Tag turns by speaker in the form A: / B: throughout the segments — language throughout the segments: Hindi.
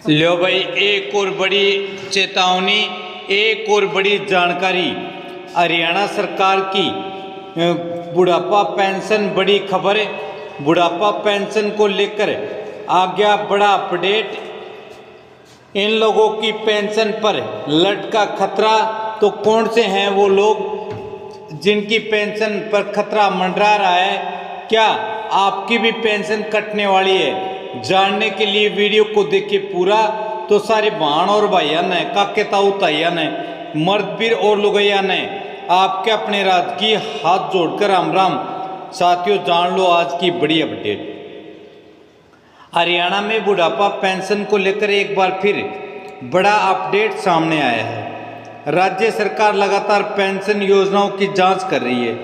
A: लो भाई, एक और बड़ी चेतावनी, एक और बड़ी जानकारी। हरियाणा सरकार की बुढ़ापा पेंशन, बड़ी खबर है। बुढ़ापा पेंशन को लेकर आ गया बड़ा अपडेट। इन लोगों की पेंशन पर लटका खतरा। तो कौन से हैं वो लोग जिनकी पेंशन पर खतरा मंडरा रहा है? क्या आपकी भी पेंशन कटने वाली है? जानने के लिए वीडियो को देखिए पूरा। तो सारे बहन और भाइया ने, काके ताऊ ताइया ने, मर्द पीर और लुगैया ने आपके अपने राज की हाथ जोड़कर राम राम। साथियों, जान लो आज की बड़ी अपडेट। हरियाणा में बुढ़ापा पेंशन को लेकर एक बार फिर बड़ा अपडेट सामने आया है। राज्य सरकार लगातार पेंशन योजनाओं की जांच कर रही है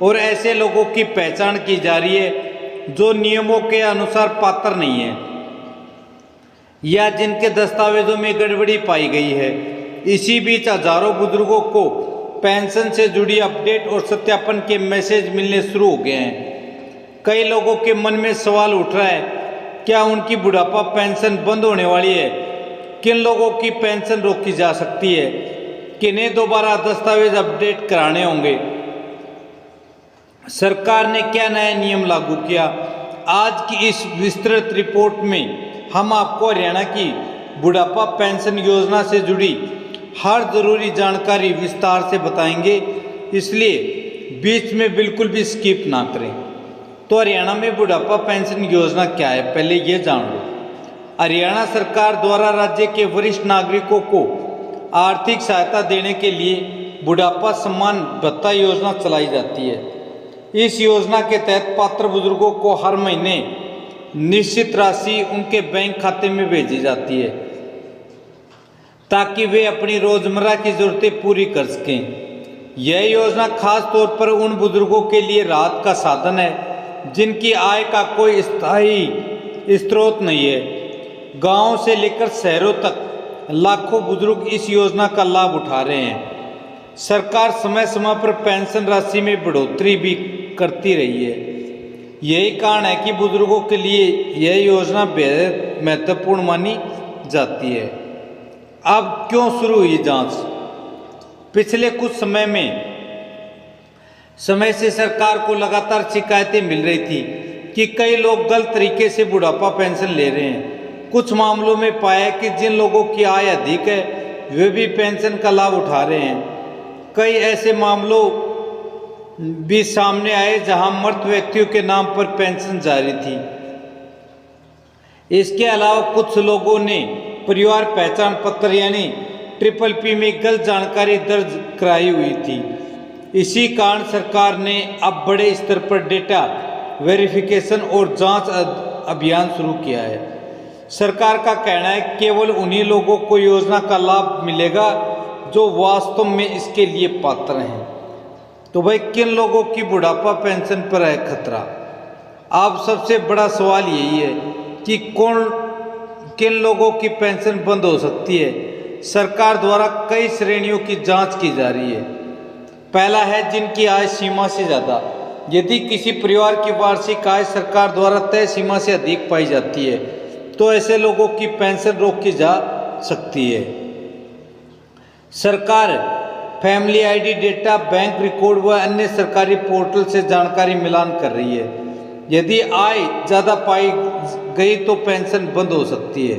A: और ऐसे लोगों की पहचान की जा रही है जो नियमों के अनुसार पात्र नहीं है या जिनके दस्तावेजों में गड़बड़ी पाई गई है। इसी बीच हजारों बुजुर्गों को पेंशन से जुड़ी अपडेट और सत्यापन के मैसेज मिलने शुरू हो गए हैं। कई लोगों के मन में सवाल उठ रहा है, क्या उनकी बुढ़ापा पेंशन बंद होने वाली है? किन लोगों की पेंशन रोकी जा सकती है? किन्हें दोबारा दस्तावेज अपडेट कराने होंगे? सरकार ने क्या नया नियम लागू किया? आज की इस विस्तृत रिपोर्ट में हम आपको हरियाणा की बुढ़ापा पेंशन योजना से जुड़ी हर जरूरी जानकारी विस्तार से बताएंगे, इसलिए बीच में बिल्कुल भी स्किप ना करें। तो हरियाणा में बुढ़ापा पेंशन योजना क्या है, पहले ये जान लो। हरियाणा सरकार द्वारा राज्य के वरिष्ठ नागरिकों को आर्थिक सहायता देने के लिए बुढ़ापा सम्मान भत्ता योजना चलाई जाती है। इस योजना के तहत पात्र बुजुर्गों को हर महीने निश्चित राशि उनके बैंक खाते में भेजी जाती है ताकि वे अपनी रोजमर्रा की जरूरतें पूरी कर सकें। यह योजना खास तौर पर उन बुजुर्गों के लिए राहत का साधन है जिनकी आय का कोई स्थायी स्रोत नहीं है। गांव से लेकर शहरों तक लाखों बुजुर्ग इस योजना का लाभ उठा रहे हैं। सरकार समय समय पर पेंशन राशि में बढ़ोतरी भी करती रही है। यही कारण है कि बुजुर्गों के लिए यह योजना बेहद महत्वपूर्ण मानी जाती है। अब क्यों शुरू हुई जांच? पिछले कुछ समय से सरकार को लगातार शिकायतें मिल रही थी कि कई लोग गलत तरीके से बुढ़ापा पेंशन ले रहे हैं। कुछ मामलों में पाया कि जिन लोगों की आय अधिक है वे भी पेंशन का लाभ उठा रहे हैं। कई ऐसे मामलों भी सामने आए जहां मृत व्यक्तियों के नाम पर पेंशन जारी थी। इसके अलावा कुछ लोगों ने परिवार पहचान पत्र यानी PPP में गलत जानकारी दर्ज कराई हुई थी। इसी कारण सरकार ने अब बड़े स्तर पर डेटा वेरिफिकेशन और जांच अभियान शुरू किया है। सरकार का कहना है केवल उन्हीं लोगों को योजना का लाभ मिलेगा जो वास्तव में इसके लिए पात्र हैं। तो भाई, किन लोगों की बुढ़ापा पेंशन पर है खतरा? अब सबसे बड़ा सवाल यही है कि किन लोगों की पेंशन बंद हो सकती है। सरकार द्वारा कई श्रेणियों की जांच की जा रही है। पहला है जिनकी आय सीमा से ज़्यादा। यदि किसी परिवार की वार्षिक आय सरकार द्वारा तय सीमा से अधिक पाई जाती है तो ऐसे लोगों की पेंशन रोकी जा सकती है। सरकार family ID data, bank record व अन्य सरकारी पोर्टल से जानकारी मिलान कर रही है। यदि आय ज़्यादा पाई गई तो पेंशन बंद हो सकती है।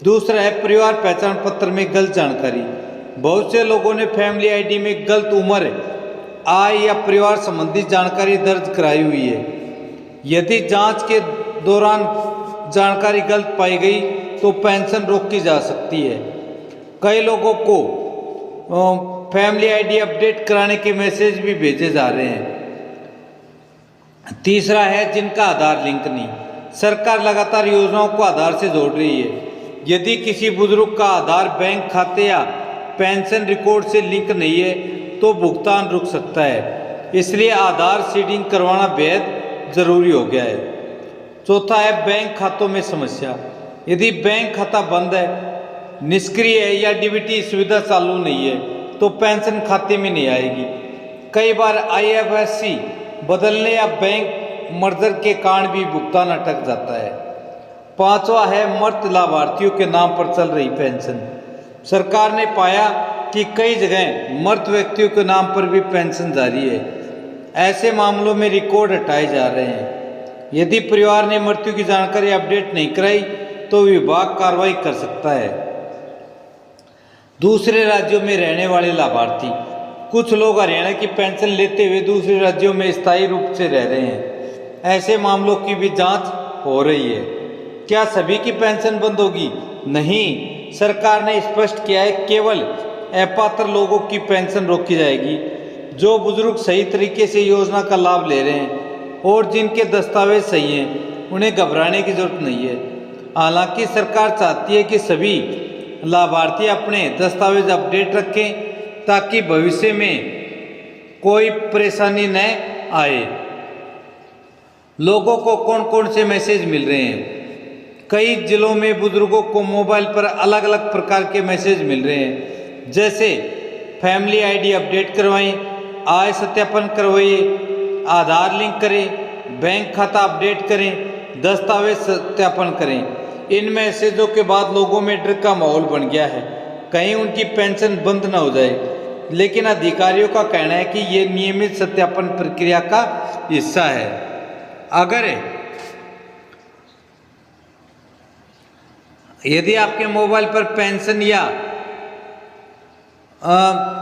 A: दूसरा है परिवार पहचान पत्र में गलत जानकारी। बहुत से लोगों ने फैमिली आईडी में गलत उम्र, आय या परिवार संबंधी जानकारी दर्ज कराई हुई है। यदि जांच के दौरान जानकारी गलत पाई गई तो पेंशन रोकी जा सकती है। कई लोगों को फैमिली आईडी अपडेट कराने के मैसेज भी भेजे जा रहे हैं। तीसरा है जिनका आधार लिंक नहीं। सरकार लगातार योजनाओं को आधार से जोड़ रही है। यदि किसी बुजुर्ग का आधार बैंक खाते या पेंशन रिकॉर्ड से लिंक नहीं है तो भुगतान रुक सकता है। इसलिए आधार सीडिंग करवाना बेहद जरूरी हो गया है। चौथा है बैंक खातों में समस्या। यदि बैंक खाता बंद है, निष्क्रिय है या डीबीटी सुविधा चालू नहीं है तो पेंशन खाते में नहीं आएगी। कई बार IFSC बदलने या बैंक मर्जर के कारण भी भुगतान अटक जाता है। पांचवा है मृत लाभार्थियों के नाम पर चल रही पेंशन। सरकार ने पाया कि कई जगह मृत व्यक्तियों के नाम पर भी पेंशन जारी है। ऐसे मामलों में रिकॉर्ड हटाए जा रहे हैं। यदि परिवार ने मृत्यु की जानकारी अपडेट नहीं कराई तो विभाग कार्रवाई कर सकता है। दूसरे राज्यों में रहने वाले लाभार्थी, कुछ लोग हरियाणा की पेंशन लेते हुए दूसरे राज्यों में स्थायी रूप से रह रहे हैं। ऐसे मामलों की भी जांच हो रही है। क्या सभी की पेंशन बंद होगी? नहीं, सरकार ने स्पष्ट किया है केवल अपात्र लोगों की पेंशन रोकी जाएगी। जो बुजुर्ग सही तरीके से योजना का लाभ ले रहे हैं और जिनके दस्तावेज सही हैं, उन्हें घबराने की जरूरत नहीं है। हालांकि सरकार चाहती है कि सभी लाभार्थी अपने दस्तावेज अपडेट रखें ताकि भविष्य में कोई परेशानी न आए। लोगों को कौन कौन से मैसेज मिल रहे हैं? कई जिलों में बुजुर्गों को मोबाइल पर अलग अलग प्रकार के मैसेज मिल रहे हैं, जैसे फैमिली आईडी अपडेट करवाएं, आय सत्यापन करवाइए, आधार लिंक करें, बैंक खाता अपडेट करें, दस्तावेज सत्यापन करें। इन मैसेजों के बाद लोगों में डर का माहौल बन गया है, कहीं उनकी पेंशन बंद न हो जाए। लेकिन अधिकारियों का कहना है कि ये नियमित सत्यापन प्रक्रिया का हिस्सा है। अगर यदि आपके मोबाइल पर पेंशन या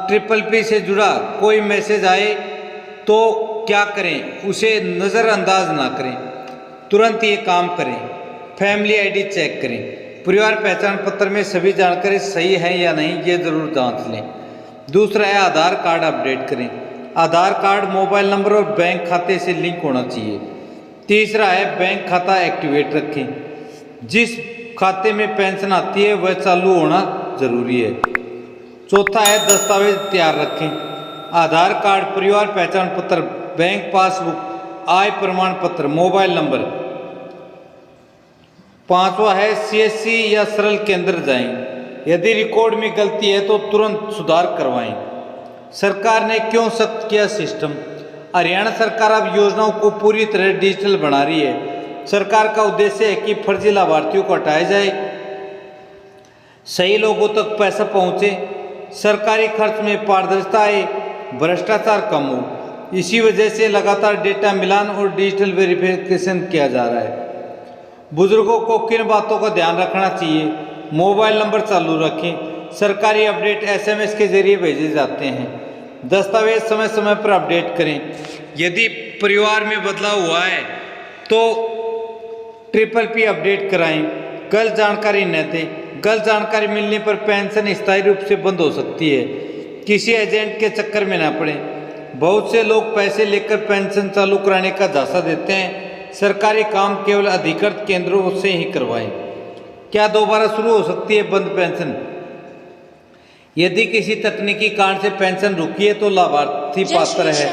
A: PPP से जुड़ा कोई मैसेज आए तो क्या करें? उसे नज़रअंदाज ना करें, तुरंत ये काम करें। फैमिली आईडी चेक करें, परिवार पहचान पत्र में सभी जानकारी सही है या नहीं, ये ज़रूर जांच लें। दूसरा है आधार कार्ड अपडेट करें। आधार कार्ड मोबाइल नंबर और बैंक खाते से लिंक होना चाहिए। तीसरा है बैंक खाता एक्टिवेट रखें। जिस खाते में पेंशन आती है वह चालू होना जरूरी है। चौथा है दस्तावेज तैयार रखें। आधार कार्ड, परिवार पहचान पत्र, बैंक पासबुक, आय प्रमाण पत्र, मोबाइल नंबर। पांचवा है CSC या सरल केंद्र जाएं। यदि रिकॉर्ड में गलती है तो तुरंत सुधार करवाएं। सरकार ने क्यों सख्त किया सिस्टम? हरियाणा सरकार अब योजनाओं को पूरी तरह डिजिटल बना रही है। सरकार का उद्देश्य है कि फर्जी लाभार्थियों को हटाया जाए, सही लोगों तक पैसा पहुंचे, सरकारी खर्च में पारदर्शिता आए, भ्रष्टाचार कम हो। इसी वजह से लगातार डेटा मिलान और डिजिटल वेरिफिकेशन किया जा रहा है। बुजुर्गों को किन बातों का ध्यान रखना चाहिए? मोबाइल नंबर चालू रखें, सरकारी अपडेट SMS के जरिए भेजे जाते हैं। दस्तावेज समय समय पर अपडेट करें। यदि परिवार में बदलाव हुआ है तो PPP अपडेट कराएं। गलत जानकारी न दें। गलत जानकारी मिलने पर पेंशन स्थायी रूप से बंद हो सकती है। किसी एजेंट के चक्कर में न पड़ें। बहुत से लोग पैसे लेकर पेंशन चालू कराने का झांसा देते हैं। सरकारी काम केवल अधिकृत केंद्रों से ही करवाएं। क्या दोबारा शुरू हो सकती है बंद पेंशन? यदि किसी तकनीकी कारण से पेंशन रुकी है तो लाभार्थी पात्र है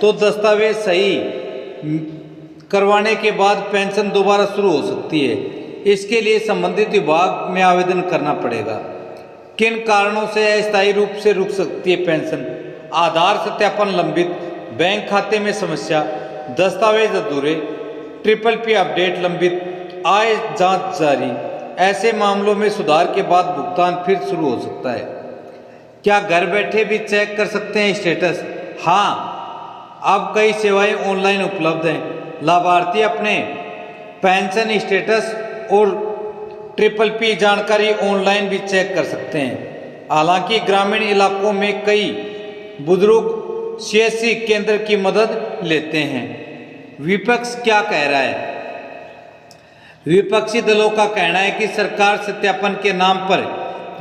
A: तो दस्तावेज सही करवाने के बाद पेंशन दोबारा शुरू हो सकती है। इसके लिए संबंधित विभाग में आवेदन करना पड़ेगा। किन कारणों से अस्थायी रूप से रुक सकती है पेंशन? आधार सत्यापन लंबित, बैंक खाते में समस्या, दस्तावेज अधूरे, PPP अपडेट लंबित, आय जांच जारी। ऐसे मामलों में सुधार के बाद भुगतान फिर शुरू हो सकता है। क्या घर बैठे भी चेक कर सकते हैं स्टेटस? हाँ, अब कई सेवाएं ऑनलाइन उपलब्ध हैं। लाभार्थी अपने पेंशन स्टेटस और PPP जानकारी ऑनलाइन भी चेक कर सकते हैं। हालांकि ग्रामीण इलाकों में कई बुजुर्ग CSC केंद्र की मदद लेते हैं। विपक्ष क्या कह रहा है? विपक्षी दलों का कहना है कि सरकार सत्यापन के नाम पर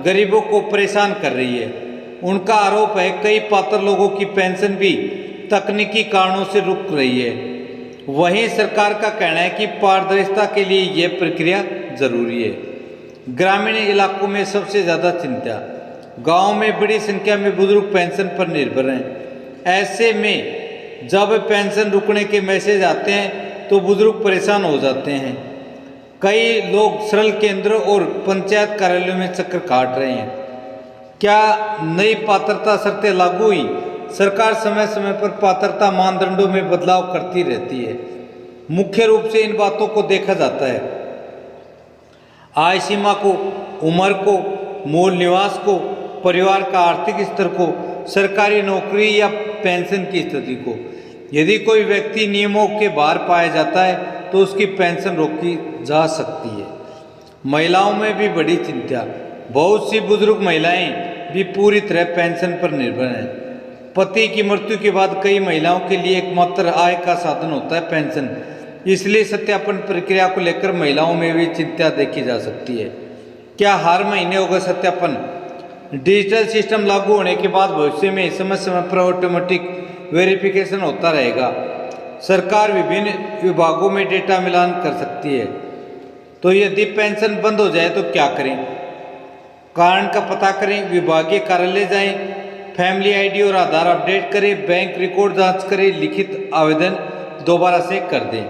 A: गरीबों को परेशान कर रही है। उनका आरोप है कई पात्र लोगों की पेंशन भी तकनीकी कारणों से रुक रही है। वहीं सरकार का कहना है कि पारदर्शिता के लिए यह प्रक्रिया जरूरी है। ग्रामीण इलाकों में सबसे ज़्यादा चिंता। गांव में बड़ी संख्या में बुजुर्ग पेंशन पर निर्भर हैं। ऐसे में जब पेंशन रुकने के मैसेज आते हैं तो बुजुर्ग परेशान हो जाते हैं। कई लोग सरल केंद्र और पंचायत कार्यालयों में चक्कर काट रहे हैं। क्या नई पात्रता शर्तें लागू हुई? सरकार समय समय पर पात्रता मानदंडों में बदलाव करती रहती है। मुख्य रूप से इन बातों को देखा जाता है आय सीमा को, उम्र को, मूल निवास को, परिवार का आर्थिक स्तर को, सरकारी नौकरी या पेंशन की स्थिति को। यदि कोई व्यक्ति नियमों के बाहर पाया जाता है तो उसकी पेंशन रोकी जा सकती है। महिलाओं में भी बड़ी चिंता। बहुत सी बुजुर्ग महिलाएं भी पूरी तरह पेंशन पर निर्भर हैं। पति की मृत्यु के बाद कई महिलाओं के लिए एकमात्र आय का साधन होता है पेंशन। इसलिए सत्यापन प्रक्रिया को लेकर महिलाओं में भी चिंता देखी जा सकती है। क्या हर महीने होगा सत्यापन? डिजिटल सिस्टम लागू होने के बाद भविष्य में समय समय पर ऑटोमेटिक वेरिफिकेशन होता रहेगा। सरकार विभिन्न विभागों में डेटा मिलान कर सकती है। तो यदि पेंशन बंद हो जाए तो क्या करें? कारण का पता करें, विभागीय कार्यालय जाएं, फैमिली आईडी और आधार अपडेट करें, बैंक रिकॉर्ड जांच करें, लिखित आवेदन दोबारा से कर दें।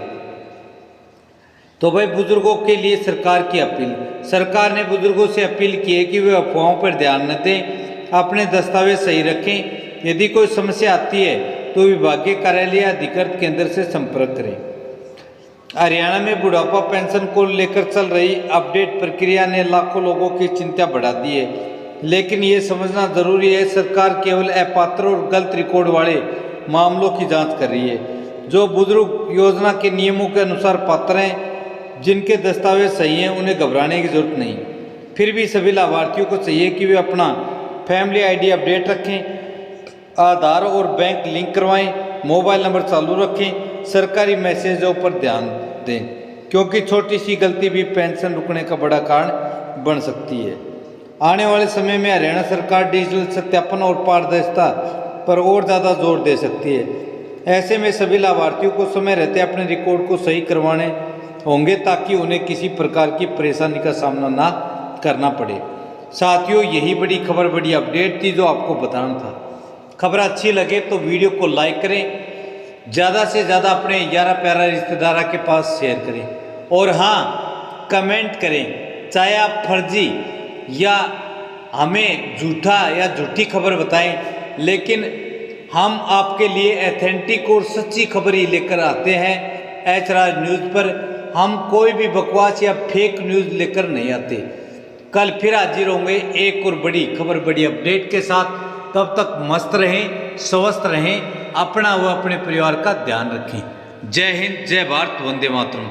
A: तो भाई बुजुर्गों के लिए सरकार की अपील। सरकार ने बुजुर्गों से अपील की है कि वे अफवाहों पर ध्यान न दें, अपने दस्तावेज सही रखें। यदि कोई समस्या आती है तो विभागीय कार्यालय या अधिकृत केंद्र से संपर्क करें। हरियाणा में बुढ़ापा पेंशन को लेकर चल रही अपडेट प्रक्रिया ने लाखों लोगों की चिंता बढ़ा दी है। लेकिन ये समझना जरूरी है, सरकार केवल अपात्र और गलत रिकॉर्ड वाले मामलों की जांच कर रही है। जो बुजुर्ग योजना के नियमों के अनुसार पात्र हैं, जिनके दस्तावेज सही हैं, उन्हें घबराने की जरूरत नहीं। फिर भी सभी लाभार्थियों को चाहिए कि वे अपना फैमिली आईडी अपडेट रखें, आधार और बैंक लिंक करवाएं, मोबाइल नंबर चालू रखें, सरकारी मैसेजों पर ध्यान दें, क्योंकि छोटी सी गलती भी पेंशन रुकने का बड़ा कारण बन सकती है। आने वाले समय में हरियाणा सरकार डिजिटल सत्यापन और पारदर्शिता पर और ज़्यादा जोर दे सकती है। ऐसे में सभी लाभार्थियों को समय रहते अपने रिकॉर्ड को सही करवाने होंगे ताकि उन्हें किसी प्रकार की परेशानी का सामना ना करना पड़े। साथियों, यही बड़ी खबर, बड़ी अपडेट थी जो आपको बताना था। खबर अच्छी लगे तो वीडियो को लाइक करें, ज़्यादा से ज़्यादा अपने यारा प्यारा रिश्तेदार के पास शेयर करें और हाँ, कमेंट करें। चाहे आप फर्जी या हमें झूठा या झूठी खबर बताएं, लेकिन हम आपके लिए ऑथेंटिक और सच्ची खबर ही लेकर आते हैं। एच राज न्यूज़ पर हम कोई भी बकवास या फेक न्यूज़ लेकर नहीं आते। कल फिर हाजिर होंगे एक और बड़ी खबर, बड़ी अपडेट के साथ। तब तक मस्त रहें, स्वस्थ रहें, अपना व अपने परिवार का ध्यान रखें। जय हिंद, जय भारत, वंदे मातरम।